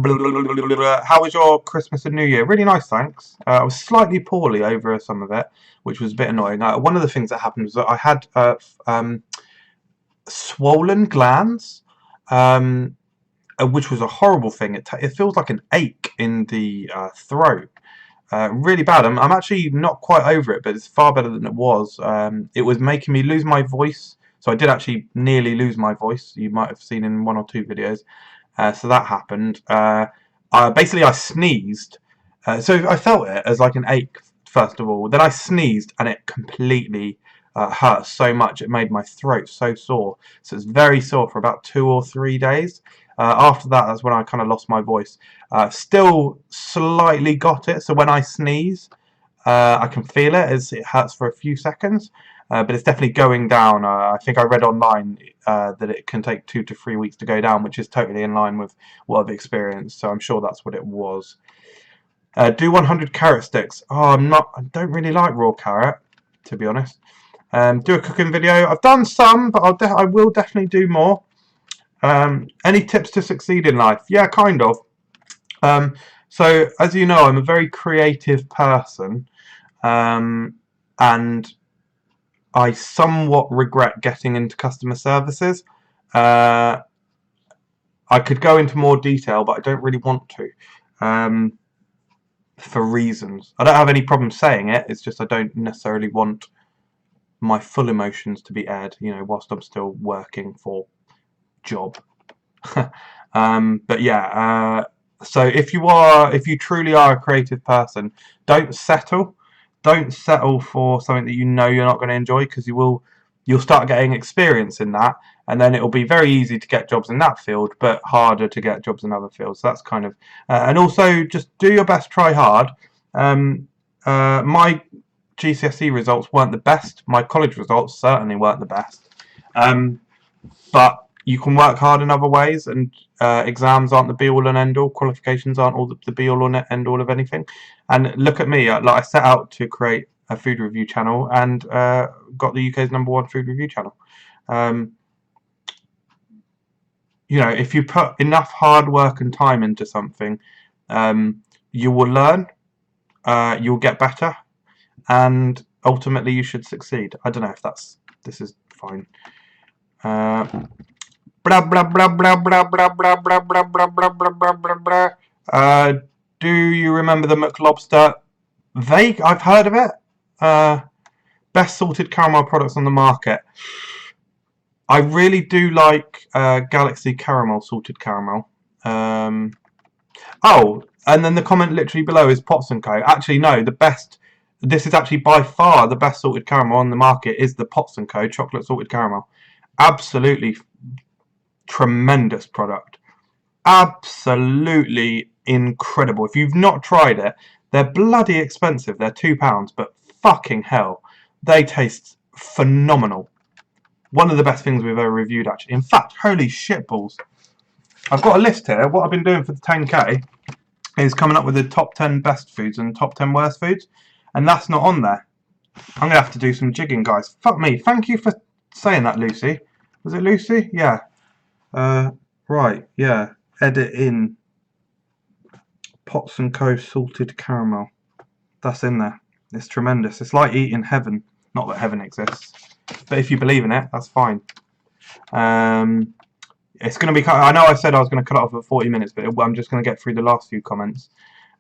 S1: was your Christmas and New Year? Really nice, thanks. I was slightly poorly over some of it, which was a bit annoying. One of the things that happened was that I had swollen glands, which was a horrible thing. It feels like an ache in the throat. Really bad. I'm actually not quite over it, but it's far better than it was. It was making me lose my voice. So I did actually nearly lose my voice. You might have seen in 1 or 2 videos. So that happened. Basically, I sneezed. So I felt it as like an ache, first of all. Then I sneezed, and it completely hurt so much. It made my throat so sore. So it's very sore for about 2 or 3 days. After that, that's when I kind of lost my voice. Still slightly got it. So when I sneeze, I can feel it as it hurts for a few seconds. But it's definitely going down. I think I read online that it can take 2 to 3 weeks to go down, which is totally in line with what I've experienced. So I'm sure that's what it was. Do 100 carrot sticks. Oh, I don't really like raw carrot, to be honest. Do a cooking video. I've done some, but I will definitely do more. Any tips to succeed in life? Yeah, kind of. So as you know, I'm a very creative person, and I somewhat regret getting into customer services. I could go into more detail, but I don't really want to, for reasons. I don't have any problem saying it, it's just I don't necessarily want my full emotions to be aired, whilst I'm still working for job. But yeah, so if you truly are a creative person, don't settle for something that you're not going to enjoy, because you'll start getting experience in that, and then it'll be very easy to get jobs in that field, but harder to get jobs in other fields. So that's kind of and also just do your best, try hard. My GCSE results weren't the best. My college results certainly weren't the best, but you can work hard in other ways, and exams aren't the be-all and end-all. Qualifications aren't all the be-all or end-all of anything. And look at me. I set out to create a food review channel, and got the UK's #1 food review channel. If you put enough hard work and time into something, you will learn, you'll get better, and ultimately you should succeed. I don't know if this is fine. Blah blah blah blah blah blah blah blah blah blah blah blah blah blah blah. Do you remember the McLobster? Vague. I've heard of it. Best salted caramel products on the market. I really do like Galaxy Caramel salted caramel. Oh, and then the comment literally below is Pots & Co. Actually, no. This is actually by far the best salted caramel on the market is the Pots & Co. chocolate salted caramel. Absolutely tremendous product. Absolutely incredible. If you've not tried it, they're bloody expensive. They're £2, but fucking hell, they taste phenomenal. One of the best things we've ever reviewed, actually. In fact, holy shitballs. I've got a list here. What I've been doing for the 10k is coming up with the top 10 best foods and top 10 worst foods, and that's not on there. I'm going to have to do some jigging, guys. Fuck me. Thank you for saying that, Lucy. Was it Lucy? Yeah. Right, yeah. Edit in Pots & Co salted caramel. That's in there. It's tremendous. It's like eating heaven. Not that heaven exists, but if you believe in it, that's fine. It's going to be. I know I said I was going to cut it off at 40 minutes, but I'm just going to get through the last few comments.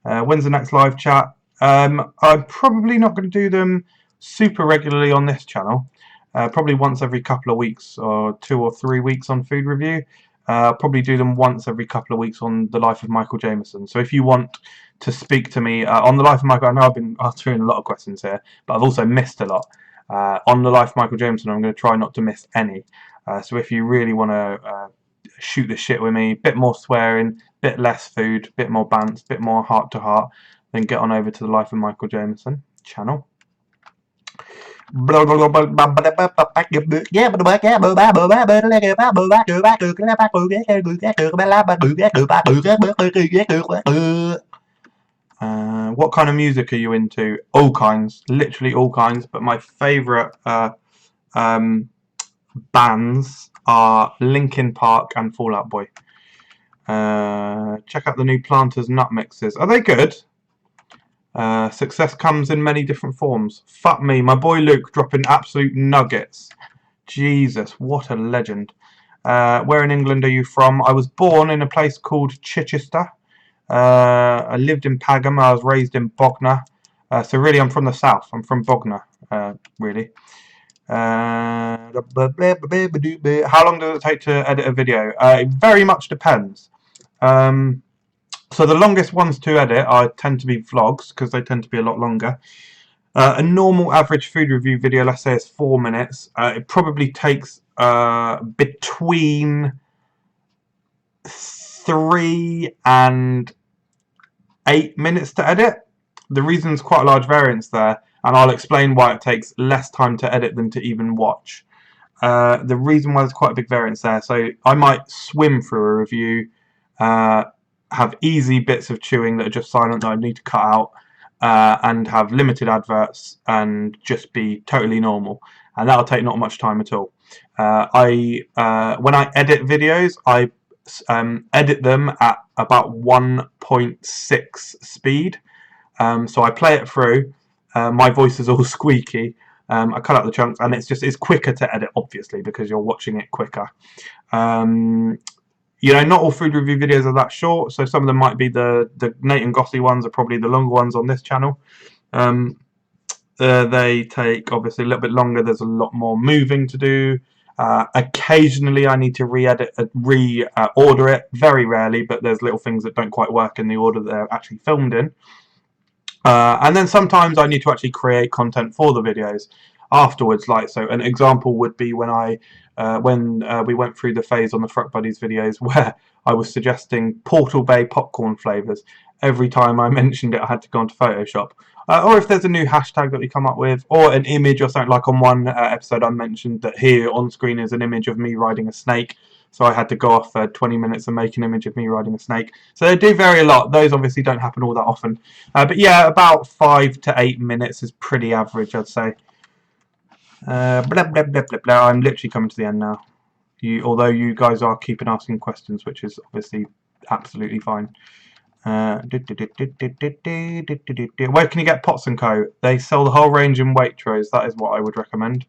S1: When's the next live chat? I'm probably not going to do them super regularly on this channel. Probably once every couple of weeks, or 2 or 3 weeks on food review. Probably do them once every couple of weeks on the life of Michael Jameson. So if you want to speak to me on the life of Michael, I know I've been answering a lot of questions here, but I've also missed a lot. On the life of Michael Jameson, I'm going to try not to miss any. So if you really want to shoot the shit with me, bit more swearing, bit less food, bit more bants, bit more heart to heart, then get on over to the Life of Michael Jameson channel. What kind of music are you into? All kinds, literally all kinds, but my favourite bands are Linkin Park and Fall Out Boy. Check out the new Planters nut mixes. Are they good? Success comes in many different forms. Fuck me, my boy Luke dropping absolute nuggets. Jesus, what a legend. Where in England are you from? I was born in a place called Chichester. I lived in Pagham. I was raised in Bognor. So really, I'm from the south. I'm from Bognor, really. How long does it take to edit a video? It very much depends. So the longest ones to edit tend to be vlogs, because they tend to be a lot longer. A normal average food review video, let's say, is 4 minutes. It probably takes between 3 and 8 minutes to edit. The reason's quite a large variance there, and I'll explain why it takes less time to edit than to even watch. The reason why there's quite a big variance there, so I might swim through a review, have easy bits of chewing that are just silent that I need to cut out, and have limited adverts and just be totally normal, and that'll take not much time at all. When I edit videos, I edit them at about 1.6 speed, so I play it through. My voice is all squeaky. I cut out the chunks, and it's quicker to edit, obviously, because you're watching it quicker. You know, not all food review videos are that short, so some of them might be the Nate and Gossy ones are probably the longer ones on this channel. They take, obviously, a little bit longer. There's a lot more moving to do. Occasionally I need to reorder it, very rarely, but there's little things that don't quite work in the order that they're actually filmed in. And then sometimes I need to actually create content for the videos afterwards. Like, so an example would be when we went through the phase on the FRUK Buddies videos where I was suggesting Portal Bay popcorn flavours. Every time I mentioned it, I had to go onto Photoshop. Or if there's a new hashtag that we come up with, or an image or something, like on one episode I mentioned that here on screen is an image of me riding a snake. So I had to go off for 20 minutes and make an image of me riding a snake. So they do vary a lot. Those obviously don't happen all that often. But yeah, about 5 to 8 minutes is pretty average, I'd say. Blah, blah, blah, blah, blah. I'm literally coming to the end now. Although you guys are keeping asking questions, which is obviously absolutely fine. Where can you get Pots & Co? They sell the whole range in Waitrose. That is what I would recommend.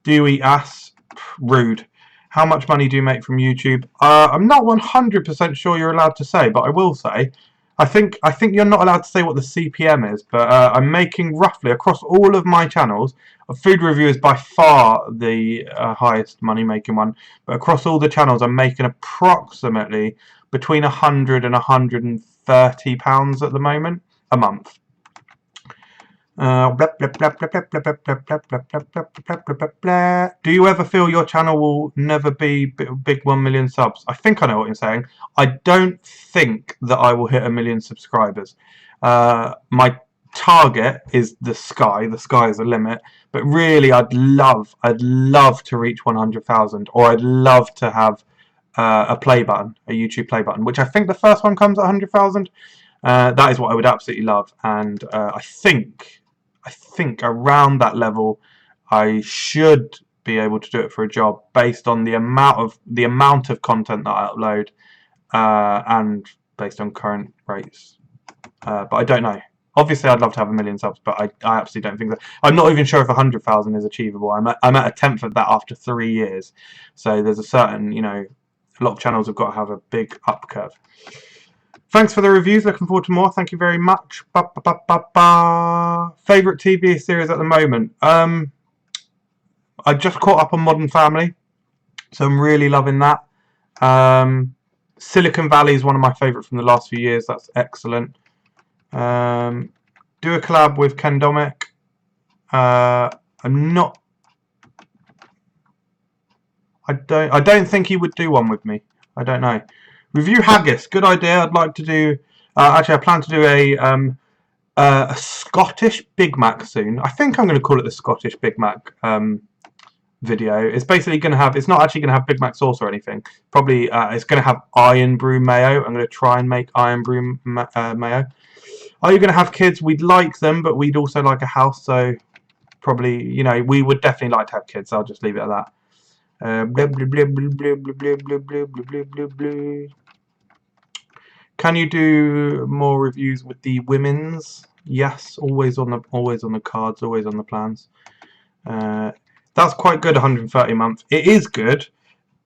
S1: Do you eat ass? Rude. How much money do you make from YouTube? I'm not 100% sure you're allowed to say, but I will say, I think you're not allowed to say what the CPM is, but I'm making roughly, across all of my channels, a food review is by far the highest money-making one, but across all the channels I'm making approximately between £100 and £130 at the moment, a month. Do you ever feel your channel will never be big 1 million subs? I think I know what you're saying. I don't think that I will hit 1 million subscribers. My target is the sky. The sky is the limit. But really, I'd love to reach 100,000, or I'd love to have a play button, a YouTube play button, which I think the first one comes at 100,000. That is what I would absolutely love, and I think around that level I should be able to do it for a job based on the amount of content that I upload, and based on current rates. But I don't know. Obviously, I'd love to have 1,000,000 subs, but I absolutely don't think that. I'm not even sure if 100,000 is achievable. I'm at a tenth of that after 3 years. So there's a certain, you know, a lot of channels have got to have a big up curve. Thanks for the reviews. Looking forward to more. Thank you very much. Favorite TV series at the moment? I just caught up on Modern Family, so I'm really loving that. Silicon Valley is one of my favourite from the last few years. That's excellent. Do a collab with Ken Domick. I'm not. I don't think he would do one with me. I don't know. Review haggis. Good idea. I'd like to do. Actually, I plan to do a Scottish Big Mac soon. I think I'm going to call it the Scottish Big Mac video. It's basically going to have. It's not actually going to have Big Mac sauce or anything. Probably it's going to have Iron Brew mayo. I'm going to try and make Iron Brew mayo. Are you going to have kids? We'd like them, but we'd also like a house. So probably, you know, we would definitely like to have kids. I'll just leave it at that. Can you do more reviews with the women's? Yes, always on the cards, always on the plans. That's quite good, 130 a month. It is good.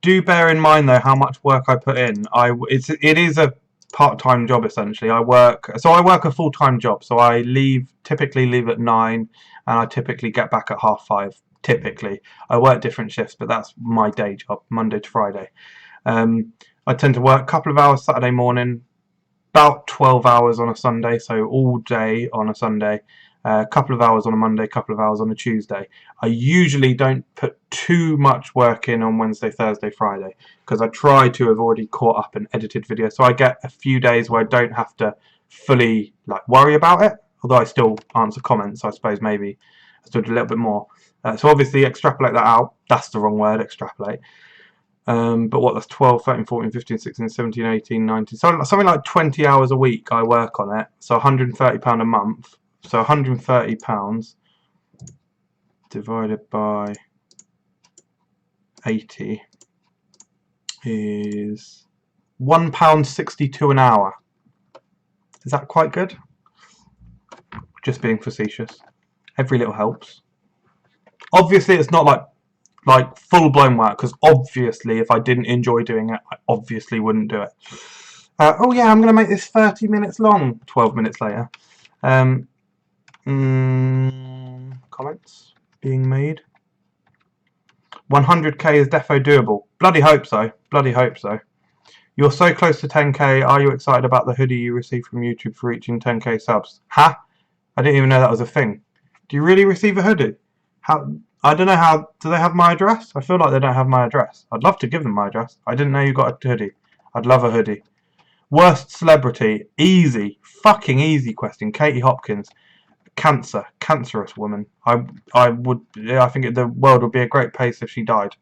S1: Do bear in mind though how much work I put in. It is a part-time job essentially. I work a full-time job. So I typically leave at 9, and I typically get back at 5:30. Typically, I work different shifts, but that's my day job, Monday to Friday. I tend to work a couple of hours Saturday morning, about 12 hours on a Sunday, so all day on a Sunday, a couple of hours on a Monday, a couple of hours on a Tuesday. I usually don't put too much work in on Wednesday, Thursday, Friday, because I try to have already caught up and edited videos, so I get a few days where I don't have to fully worry about it, although I still answer comments. I suppose maybe I still do a little bit more. So obviously extrapolate that out. That's the wrong word, extrapolate. But what, that's 12, 13, 14, 15, 16, 17, 18, 19. So something like 20 hours a week I work on it. So £130 a month. So £130 divided by 80 is £1.62 an hour. Is that quite good? Just being facetious. Every little helps. Obviously, it's not like full-blown work, because obviously if I didn't enjoy doing it, I obviously wouldn't do it. Oh yeah, I'm going to make this 30 minutes long. 12 minutes later. Comments being made. 100k is defo doable. Bloody hope so. Bloody hope so. You're so close to 10k. Are you excited about the hoodie you received from YouTube for reaching 10k subs? Huh? I didn't even know that was a thing. Do you really receive a hoodie? How? I don't know how. Do they have my address? I feel like they don't have my address. I'd love to give them my address. I didn't know you got a hoodie. I'd love a hoodie. Worst celebrity? Easy. Fucking easy question. Katie Hopkins. Cancerous woman. I think the world would be a great place if she died.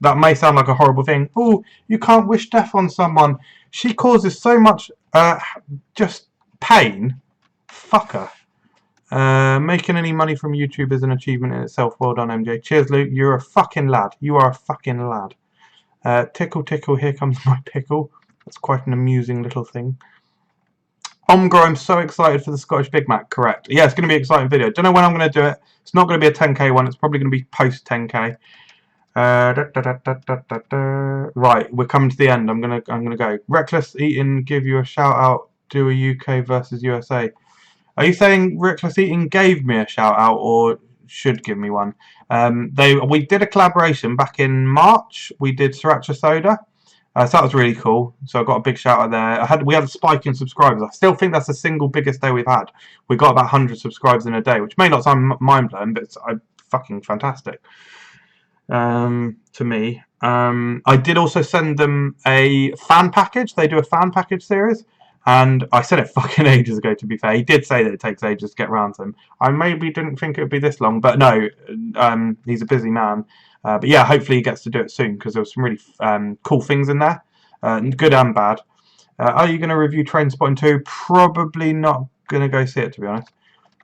S1: That may sound like a horrible thing. Oh, you can't wish death on someone. She causes so much just pain. Fuck her. Making any money from YouTube is an achievement in itself. Well done, MJ. Cheers, Luke. You're a fucking lad. You are a fucking lad. Tickle, tickle, here comes my pickle. That's quite an amusing little thing. Omgro, I'm so excited for the Scottish Big Mac. Correct. Yeah, it's going to be an exciting video. Don't know when I'm going to do it. It's not going to be a 10k one. It's probably going to be post 10k. Right, we're coming to the end. I'm gonna go. Reckless Eating, give you a shout out. Do a UK versus USA. Are you saying Reckless Eating gave me a shout out or should give me one? We did a collaboration back in March. We did Sriracha Soda. So that was really cool. So I got a big shout out there. We had a spike in subscribers. I still think that's the single biggest day we've had. We got about 100 subscribers in a day, which may not sound mind blowing, but it's fucking fantastic. To me. I did also send them a fan package. They do a fan package series, and I said it fucking ages ago, to be fair. He did say that it takes ages to get around to them. I maybe didn't think it would be this long, but no, he's a busy man. But yeah, hopefully he gets to do it soon, because there were some really cool things in there, good and bad. Are you going to review Trainspotting 2? Probably not going to go see it, to be honest,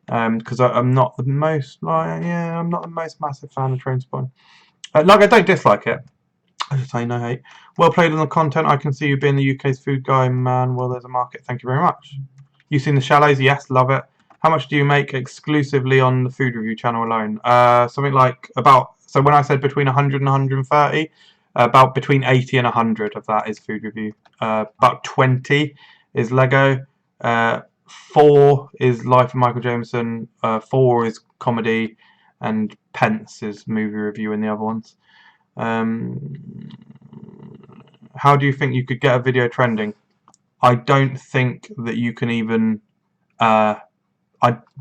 S1: because I'm not the most I'm not the most massive fan of Trainspotting. I don't dislike it. I just say no hate. Well played on the content. I can see you being the UK's food guy, man. Well, there's a market. Thank you very much. You seen the Shallows? Yes, love it. How much do you make exclusively on the food review channel alone? Something like about, so when I said between 100 and 130, about between 80 and 100 of that is food review. About 20 is Lego. 4 is Life of Michael Jameson. 4 is comedy, and pence is movie review in the other ones. How do you think you could get a video trending? I don't think that you can even. I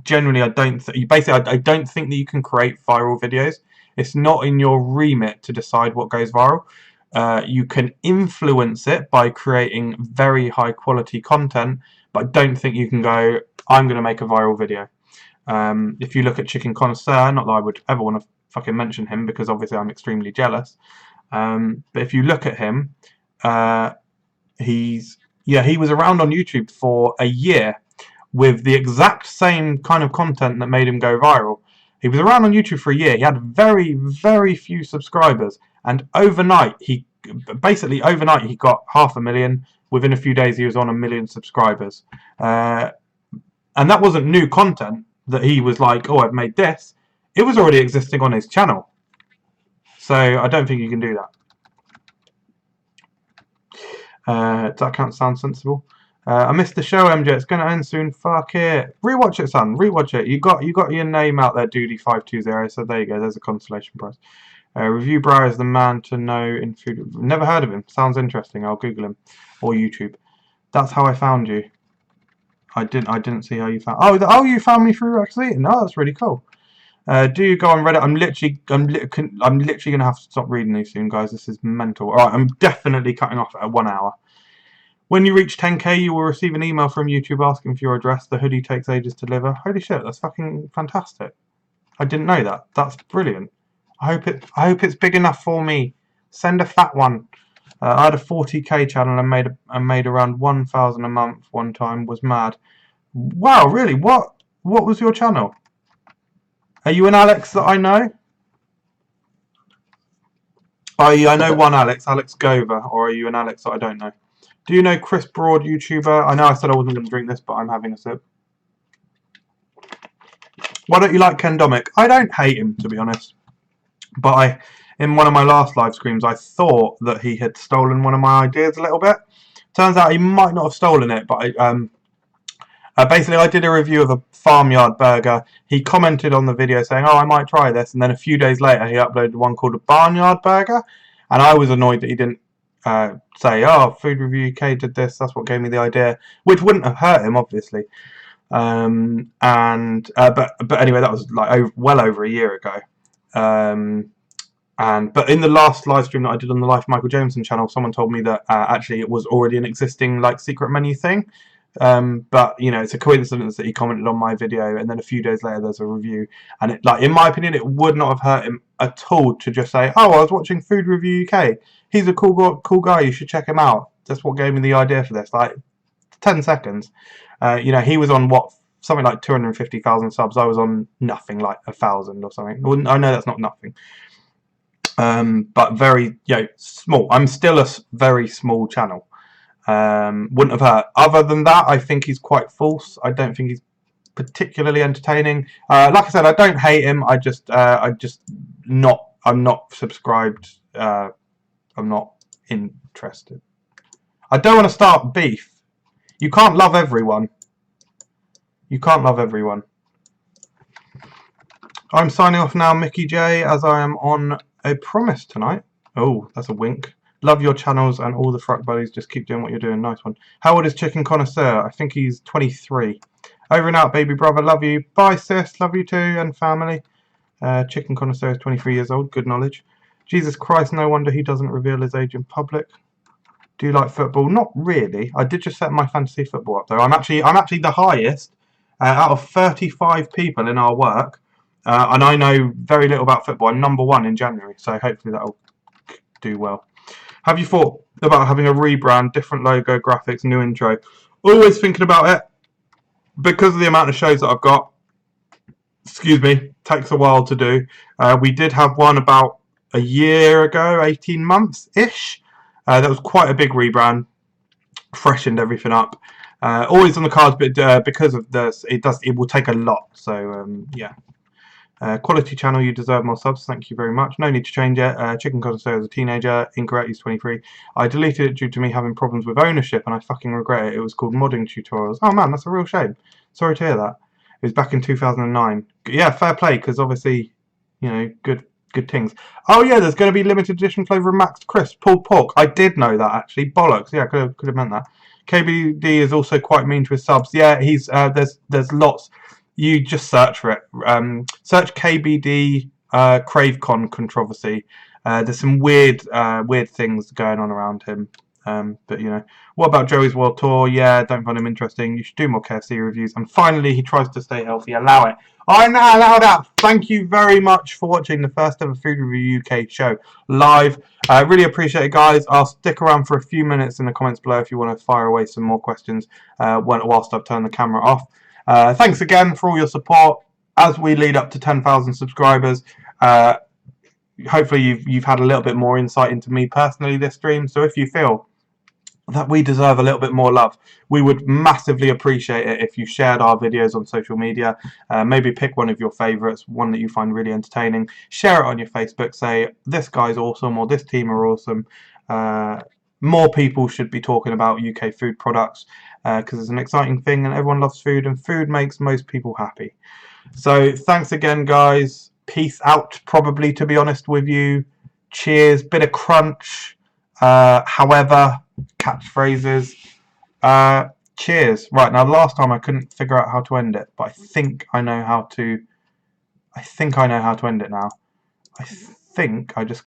S1: don't think that you can create viral videos. It's not in your remit to decide what goes viral. You can influence it by creating very high quality content, but I don't think you can go, I'm going to make a viral video. If you look at Chicken Connoisseur, not that I would ever want to fucking mention him because obviously I'm extremely jealous. But if you look at him, he was around on YouTube for a year with the exact same kind of content that made him go viral. He was around on YouTube for a year. He had very, very few subscribers, and overnight he got 500,000. Within a few days, he was on 1 million subscribers, and that wasn't new content that he was like, "Oh, I've made this." It was already existing on his channel, so I don't think you can do that. Does that count? Sound sensible? I missed the show, MJ. It's going to end soon. Fuck it. Rewatch it, son. Rewatch it. You got your name out there, Doody520. So there you go. There's a consolation prize. Review Bro is the man to know in food. Never heard of him. Sounds interesting. I'll Google him or YouTube. That's how I found you. I didn't see how you found. Oh, you found me through Rex Eaton. Oh, that's really cool. Do you go on Reddit? I'm literally gonna have to stop reading these soon, guys. This is mental. All right, I'm definitely cutting off at 1 hour. When you reach 10k, you will receive an email from YouTube asking for your address. The hoodie takes ages to deliver. Holy shit, that's fucking fantastic. I didn't know that. That's brilliant. I hope it's big enough for me. Send a fat one. I had a 40k channel and made around 1,000 a month one time. Was mad. Wow, really? What was your channel? Are you an Alex that I know? I know one Alex Gova, or are you an Alex that I don't know? Do you know Chris Broad, YouTuber? I know I said I wasn't going to drink this, but I'm having a sip. Why don't you like Ken Domick? I don't hate him, to be honest. But in one of my last live streams, I thought that he had stolen one of my ideas a little bit. Turns out he might not have stolen it, but basically I did a review of a farmyard burger. He commented on the video saying, "Oh, I might try this," and then a few days later he uploaded one called a barnyard burger, and I was annoyed that he didn't say, "Oh, Food Review UK did this. That's what gave me the idea," which wouldn't have hurt him, obviously. But anyway, that was like well over a year ago. But in the last live stream that I did on the Life Michael Jameson channel, someone told me that actually it was already an existing like secret menu thing. But you know, it's a coincidence that he commented on my video, and then a few days later there's a review, and it, like, in my opinion, it would not have hurt him at all to just say, "Oh, I was watching Food Review UK. He's a cool guy. You should check him out." That's what gave me the idea for this. Like 10 seconds. You know, he was on something like 250,000 subs. I was on nothing, like 1,000 or something. I know that's not nothing. But very, small. I'm still a very small channel. Wouldn't have hurt. Other than that, I think he's quite false. I don't think he's particularly entertaining. Like I said, I don't hate him. I'm not subscribed. I'm not interested. I don't want to start beef. You can't love everyone. You can't love everyone. I'm signing off now, Mickey J, as I am on a promise tonight. Oh, that's a wink. Love your channels and all the FRUK buddies. Just keep doing what you're doing. Nice one. How old is Chicken Connoisseur? I think he's 23. Over and out, baby brother. Love you. Bye, sis. Love you too, and family. Chicken Connoisseur is 23 years old. Good knowledge. Jesus Christ, no wonder he doesn't reveal his age in public. Do you like football? Not really. I did just set my fantasy football up though. I'm actually the highest out of 35 people in our work, and I know very little about football. I'm number 1 in January, so hopefully that'll do well. Have you thought about having a rebrand, different logo, graphics, new intro? Always thinking about it. Because of the amount of shows that I've got, excuse me, takes a while to do. We did have one about a year ago, 18 months-ish. That was quite a big rebrand, freshened everything up. Always on the cards, but because of this, it will take a lot. So yeah. Quality channel, you deserve more subs. Thank you very much. No need to change it. Chicken Connoisseur as a teenager. Incorrect, he's 23. I deleted it due to me having problems with ownership, and I fucking regret it. It was called Modding Tutorials. Oh man, that's a real shame. Sorry to hear that. It was back in 2009. Yeah, fair play, because obviously, you know, good things. Oh yeah, there's going to be limited edition flavour of Max Crisp pulled pork. I did know that actually. Bollocks. Yeah, could have meant that. KBD is also quite mean to his subs. Yeah, he's there's lots. You just search for it. Search KBD CraveCon controversy. There's some weird things going on around him. But you know, what about Joey's World Tour? Yeah, don't find him interesting. You should do more KFC reviews. And finally, he tries to stay healthy. Allow it. I now allow that. Thank you very much for watching the first ever Food Review UK show live. I really appreciate it, guys. I'll stick around for a few minutes in the comments below if you want to fire away some more questions whilst I've turned the camera off. Thanks again for all your support as we lead up to 10,000 subscribers. Hopefully you've had a little bit more insight into me personally this stream. So if you feel that we deserve a little bit more love, we would massively appreciate it if you shared our videos on social media. Maybe pick one of your favorites, one that you find really entertaining, share it on your Facebook, say this guy's awesome or this team are awesome. More people should be talking about UK food products because it's an exciting thing and everyone loves food and food makes most people happy. So thanks again, guys. Peace out, probably, to be honest with you. Cheers. Bit of crunch. However, catchphrases. Cheers. Right, now last time I couldn't figure out how to end it, but I think I know how to end it now. I think I just